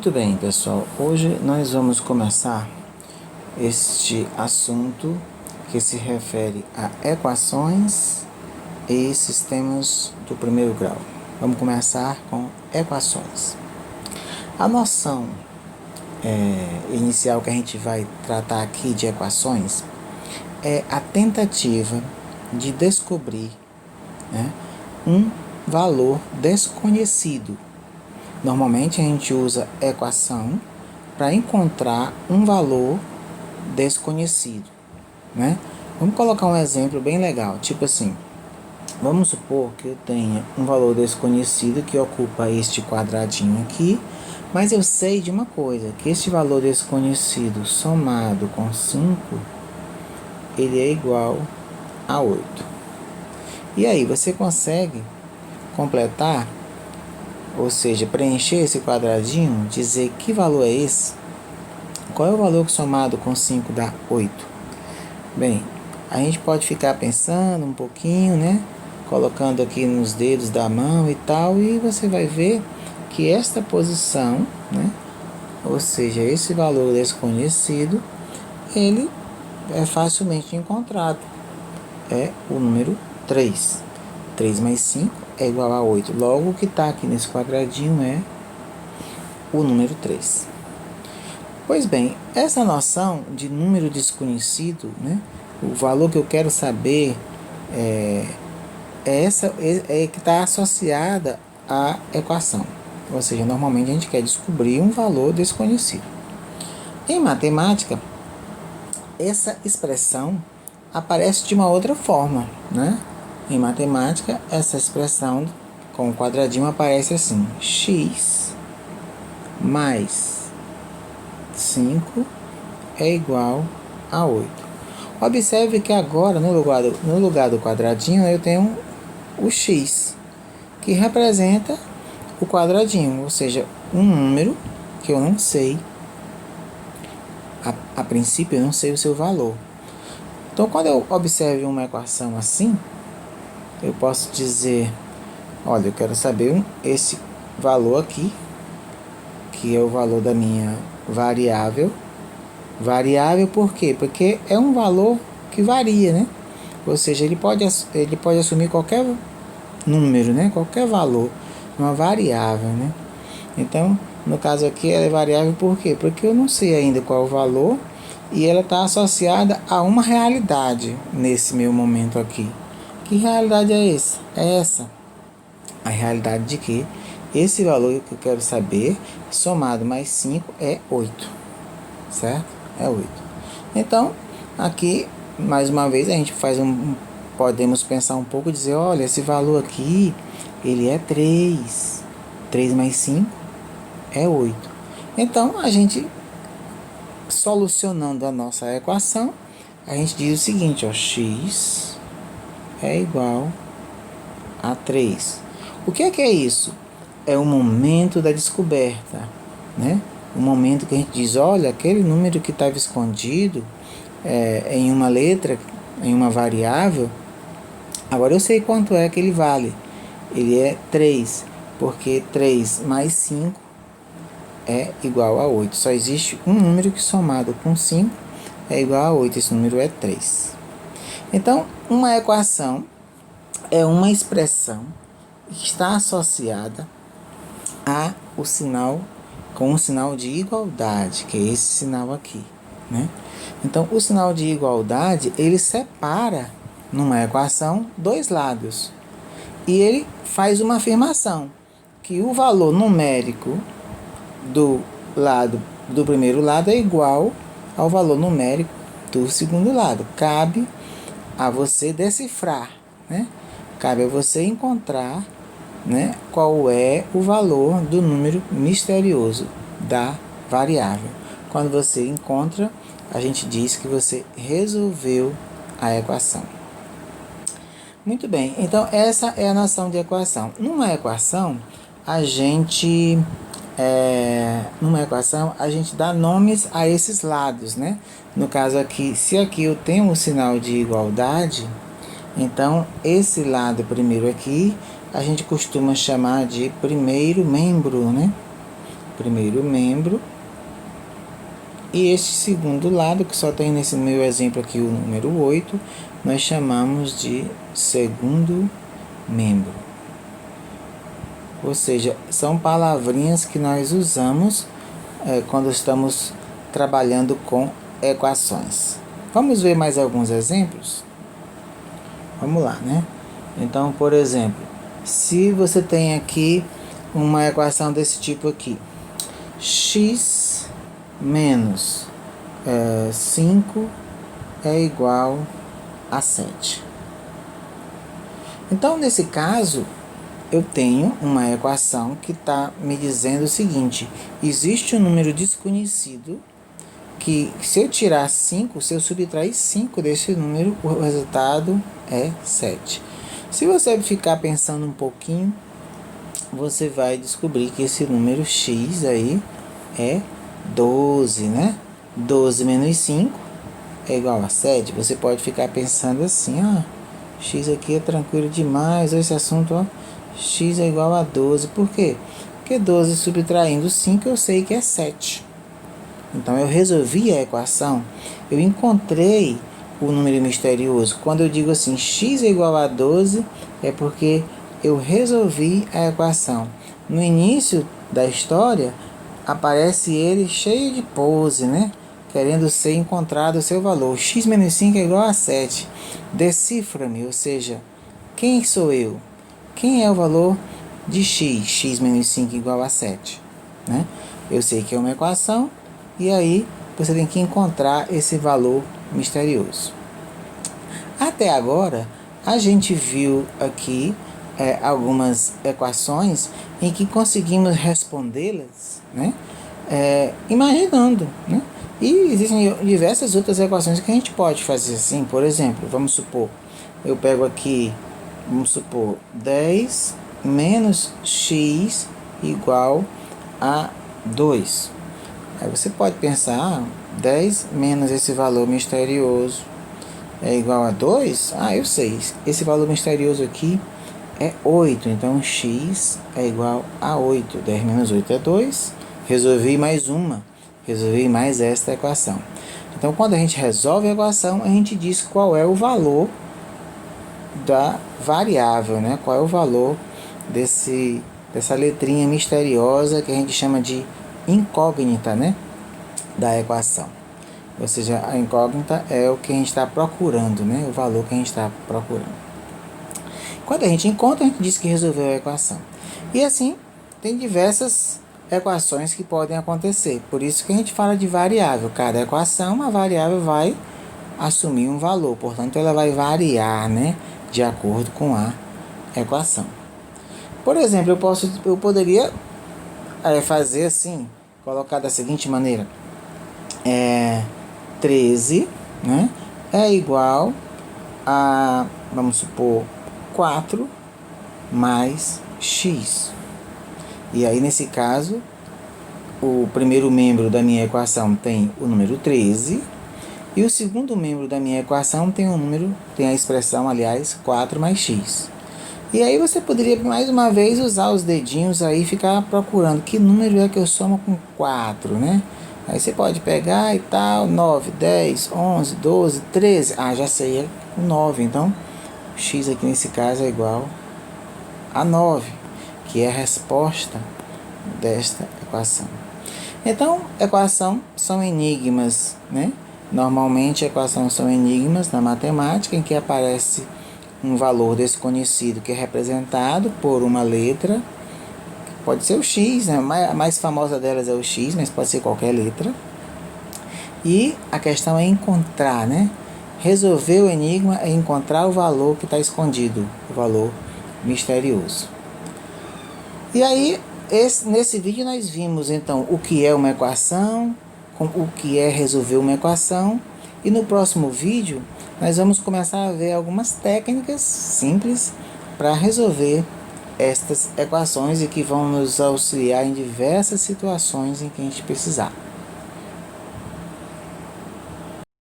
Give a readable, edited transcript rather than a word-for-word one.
Muito bem, pessoal. Hoje nós vamos começar este assunto que se refere a equações e sistemas do primeiro grau. Vamos começar com equações. A noção inicial que a gente vai tratar aqui de equações é a tentativa de descobrir, um valor desconhecido. Normalmente a gente usa equação para encontrar um valor desconhecido, Vamos colocar um exemplo bem legal, tipo assim, vamos supor que eu tenha um valor desconhecido que ocupa este quadradinho aqui, mas eu sei de uma coisa, que este valor desconhecido somado com 5, ele é igual a 8. E aí, você consegue completar? Ou seja, preencher esse quadradinho, dizer que valor é esse? Qual é o valor que somado com 5 dá 8? Bem, a gente pode ficar pensando um pouquinho, colocando aqui nos dedos da mão e tal, e você vai ver que esta posição, ou seja, esse valor desconhecido, ele é facilmente encontrado. É o número 3. 3 mais 5 é igual a 8. Logo, o que está aqui nesse quadradinho é o número 3. Pois bem, essa noção de número desconhecido, o valor que eu quero saber, é que está associada à equação. Ou seja, normalmente a gente quer descobrir um valor desconhecido. Em matemática, essa expressão aparece de uma outra forma, Em matemática, essa expressão com o quadradinho aparece assim: x mais 5 é igual a 8. Observe que agora, no lugar do quadradinho, eu tenho o x, que representa o quadradinho, ou seja, um número que eu não sei. A princípio, eu não sei o seu valor. Então, quando eu observo uma equação assim, eu posso dizer, olha, eu quero saber esse valor aqui, que é o valor da minha variável. Variável por quê? Porque é um valor que varia, Ou seja, ele pode assumir qualquer número, qualquer valor, uma variável, Então, no caso aqui, ela é variável por quê? Porque eu não sei ainda qual é o valor e ela está associada a uma realidade nesse meu momento aqui. Que realidade é essa? É essa. A realidade de que esse valor que eu quero saber, somado mais 5, é 8. Certo? É 8. Então, aqui, mais uma vez, a gente podemos pensar um pouco e dizer, olha, esse valor aqui, ele é 3. 3 mais 5 é 8. Então, a gente, solucionando a nossa equação, a gente diz o seguinte, x é igual a 3. O que é isso? É o momento da descoberta, O momento que a gente diz, olha, aquele número que estava escondido em uma letra, em uma variável, agora eu sei quanto é que ele vale. Ele é 3, porque 3 mais 5 é igual a 8. Só existe um número que somado com 5 é igual a 8. Esse número é 3. Então, uma equação é uma expressão que está associada com o sinal de igualdade, que é esse sinal aqui, Então, o sinal de igualdade, ele separa, numa equação, dois lados. E ele faz uma afirmação, que o valor numérico do primeiro lado é igual ao valor numérico do segundo lado. Cabe a você decifrar, Cabe a você encontrar, qual é o valor do número misterioso da variável. Quando você encontra, a gente diz que você resolveu a equação. Muito bem, então essa é a noção de equação. Numa equação, a gente dá nomes a esses lados, No caso aqui, se aqui eu tenho um sinal de igualdade, então esse lado primeiro aqui, a gente costuma chamar de primeiro membro, primeiro membro, e este segundo lado, que só tem nesse meu exemplo aqui o número 8, nós chamamos de segundo membro. Ou seja, são palavrinhas que nós usamos quando estamos trabalhando com equações. Vamos ver mais alguns exemplos? Vamos lá, né? Então, por exemplo, se você tem aqui uma equação desse tipo aqui, x menos 5 é igual a 7. Então, nesse caso, eu tenho uma equação que está me dizendo o seguinte: existe um número desconhecido que, se eu tirar 5, se eu subtrair 5 desse número, o resultado é 7. Se você ficar pensando um pouquinho, você vai descobrir que esse número x aí é 12, né? 12 menos 5 é igual a 7. Você pode ficar pensando assim, x aqui é tranquilo demais, esse assunto, x é igual a 12. Por quê? Porque 12 subtraindo 5 eu sei que é 7. Então eu resolvi a equação, eu encontrei o número misterioso. Quando eu digo assim, x é igual a 12, é porque eu resolvi a equação. No início da história, aparece ele cheio de pose, né? Querendo ser encontrado o seu valor. X menos 5 é igual a 7. Decifra-me, ou seja, quem sou eu? Quem é o valor de x? X menos 5 igual a 7. Né? Eu sei que é uma equação, e aí você tem que encontrar esse valor misterioso. Até agora, a gente viu aqui algumas equações em que conseguimos respondê-las, né? Imaginando, né? E existem diversas outras equações que a gente pode fazer assim. Por exemplo, vamos supor, eu pego aqui, vamos supor, 10 menos x igual a 2. Aí você pode pensar, 10 menos esse valor misterioso é igual a 2? Eu sei, esse valor misterioso aqui é 8, então x é igual a 8. 10 menos 8 é 2, resolvi mais esta equação. Então, quando a gente resolve a equação, a gente diz qual é o valor da variável, né? Qual é o valor dessa letrinha misteriosa que a gente chama de incógnita, né? Da equação. Ou seja, a incógnita é o que a gente está procurando, né? O valor que a gente está procurando. Quando a gente encontra, a gente diz que resolveu a equação. E assim, tem diversas equações que podem acontecer. Por isso que a gente fala de variável. Cada equação, a variável vai assumir um valor. Portanto, ela vai variar, né? De acordo com a equação. Por exemplo, eu poderia fazer assim, colocar da seguinte maneira. 13, né, é igual a, vamos supor, 4 mais x. E aí, nesse caso, o primeiro membro da minha equação tem o número 13, e o segundo membro da minha equação tem a expressão, aliás, 4 mais x. E aí você poderia, mais uma vez, usar os dedinhos aí e ficar procurando que número é que eu somo com 4, né? Aí você pode pegar e tal, 9, 10, 11, 12, 13. Já sei, é o 9. Então, x aqui nesse caso é igual a 9, que é a resposta desta equação. Então, equação são enigmas, né? Normalmente, equações são enigmas na matemática, em que aparece um valor desconhecido que é representado por uma letra. Pode ser o x, né? A mais famosa delas é o x, mas pode ser qualquer letra. E a questão é encontrar, né? Resolver o enigma é encontrar o valor que está escondido, o valor misterioso. E aí, nesse vídeo nós vimos então o que é uma equação, o que é resolver uma equação. E no próximo vídeo nós vamos começar a ver algumas técnicas simples para resolver estas equações e que vão nos auxiliar em diversas situações em que a gente precisar.